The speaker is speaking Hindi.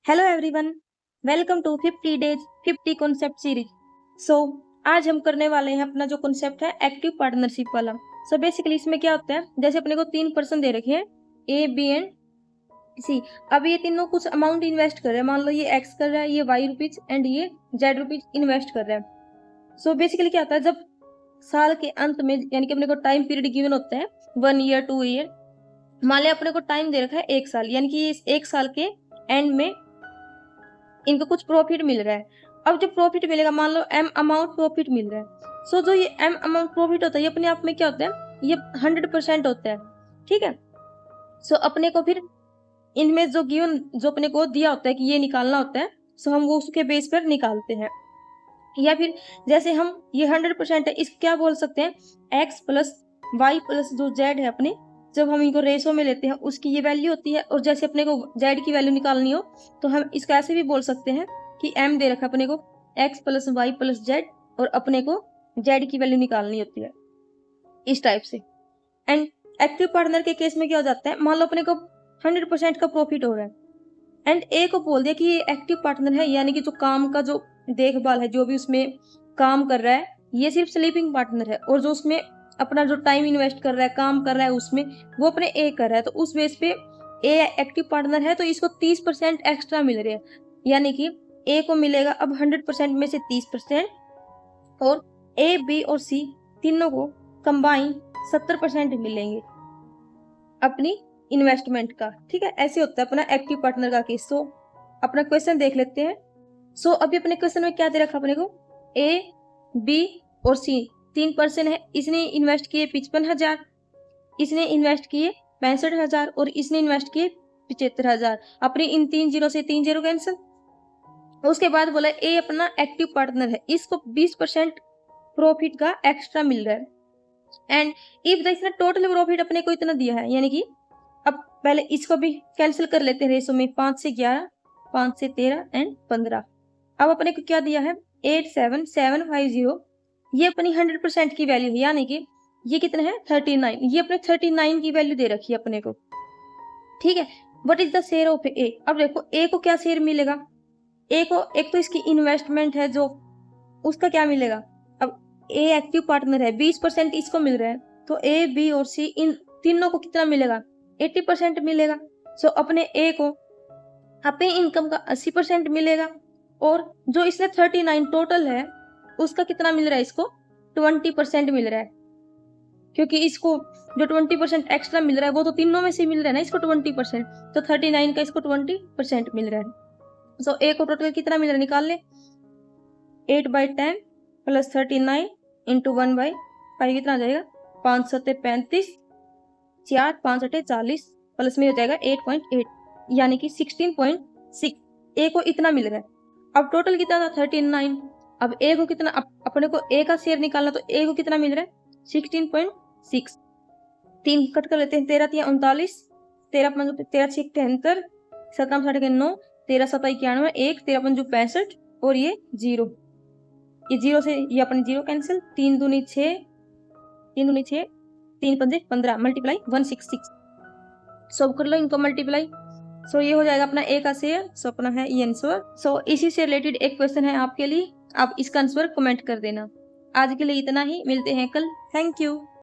Hello everyone, welcome to 50 days 50 concept series. So आज हम करने वाले हैं अपना जो कॉन्सेप्ट है एक्टिव पार्टनरशिप वाला। सो बेसिकली इसमें क्या होता है, जैसे अपने को 3 पर्सन दे रखे हैं ए बी एंड सी। अब ये तीनों कुछ अमाउंट इन्वेस्ट कर रहे हैं। मान लो ये एक्स कर रहा है, ये वाई रुपीज एंड ये जेड रुपीज इन्वेस्ट कर रहा है। सो बेसिकली क्या होता है, जब साल के अंत में यानी कि अपने को टाइम पीरियड गिवन होता है 1 ईयर 2 ईयर, मान लिया अपने को टाइम दे रखा है 1 साल, यानी कि इस 1 साल के एंड में इनको कुछ प्रॉफिट मिल रहा है। अब जो प्रॉफिट मिलेगा, मान लो एम अमाउंट प्रॉफिट मिल रहा है। सो जो ये एम अमाउंट प्रॉफिट होता है ये अपने आप में क्या होता है, ये 100% होता है। ठीक है। सो अपने को फिर इनमें जो गिवन जो अपने को दिया होता है कि ये निकालना होता है, सो हम वो उसके बेस पर निकालते हैं। या फिर जैसे हम ये 100% है, इस क्या बोल सकते हैं, एक्स प्लस वाई प्लस जो जेड है अपने, जब हम इनको रेशो में लेते हैं उसकी ये वैल्यू होती है। और जैसे अपने को जेड की वैल्यू निकालनी हो तो हम इसको ऐसे भी बोल सकते हैं कि एम दे रखा अपने को x plus y plus z, और अपने को जेड की वैल्यू निकालनी होती है इस टाइप से। एंड एक्टिव पार्टनर के केस में क्या हो जाता है, मान लो अपने को 100% का प्रॉफिट हो रहा है एंड ए को बोल दिया कि ये एक्टिव पार्टनर है, यानी कि जो काम का जो देखभाल है, जो भी उसमें काम कर रहा है, ये सिर्फ स्लीपिंग पार्टनर है। और जो उसमें अपना जो टाइम इन्वेस्ट कर रहा है, काम कर रहा है, उसमें वो अपने ए कर रहा है। तो उस बेस पे ए एक्टिव पार्टनर है तो इसको 30% एक्स्ट्रा मिल रहे हैं, यानी कि ए को मिलेगा अब 100% में से 30%, और ए बी और सी तीनों को कंबाइन 70% मिलेंगे अपनी इन्वेस्टमेंट का। ठीक है, ऐसे होता है अपना एक्टिव पार्टनर का केस। सो अपना क्वेश्चन देख लेते हैं। सो अभी अपने क्वेश्चन में क्या दे रखा अपने को, ए बी और सी 3 पर्सन है। इसने इन्वेस्ट किए 55,000, इसने इन्वेस्ट किए 65,000 और इसने इन्वेस्ट किए 75,000। अपने इन 3 जीरो से 3 जीरो कैंसिल। उसके बाद बोला ए अपना एक्टिव पार्टनर है, इसको 20% प्रॉफिट का एक्स्ट्रा मिल रहा है। एंड इफ इसने टोटल प्रॉफिट अपने को इतना दिया है, यानी कि अब पहले इसको भी कैंसिल कर लेते हैं रेशो में, 5 से 11, 5 से 13 एंड 15। अब अपने को क्या दिया है 87750, ये अपनी 100% की वैल्यू है, यानी कि ये कितना है 39, ये अपने 39 की वैल्यू दे रखी है अपने को। ठीक है, what is the share of A. अब देखो ए को क्या शेयर मिलेगा, ए को एक तो इसकी इन्वेस्टमेंट है जो उसका क्या मिलेगा। अब ए एक्टिव पार्टनर है, 20% इसको मिल रहा है, तो ए बी और सी इन तीनों को कितना मिलेगा 80% मिलेगा। सो अपने ए को अपनी इनकम का 80% मिलेगा, और जो इसने 39 टोटल है उसका कितना मिल रहा है, इसको 20% मिल रहा है, क्योंकि इसको जो 20% एक्स्ट्रा मिल रहा है वो तो तीनों में से मिल रहा है ना, इसको 20%, तो 39 का इसको 20% मिल रहा है। सो ए को टोटल कितना मिल रहा है निकाल ले, 8/10 प्लस 39 इंटू 1/5 कितना आ जाएगा, 5 सत्ते 35, 4 5 अठे 40, प्लस में हो जाएगा 8.8, यानी कि 16.6। ए को इतना मिल रहा है। अब टोटल कितना था 39। अब ए को कितना, अपने को ए का शेयर निकालना, तो ए को कितना मिल रहा है 16.6। 3 कट कर लेते हैं, 13 3 39, 13 5 13 6 73, 7 8 9, 13 7 91, 1 13 5 65, और ये 0, ये 0 से ये अपने 0 कैंसिल, 3 दूनी 6, 3 दूनी 6, 3 पंजे 15, मल्टीप्लाई 166। सो कर लो इनको मल्टीप्लाई। सो ये हो जाएगा अपना ए का शेयर, सो अपना है ये आंसर। सो इसी से रिलेटेड एक क्वेश्चन है आपके लिए, आप इसका आंसर कमेंट कर देना। आज के लिए इतना ही, मिलते हैं कल। Thank you.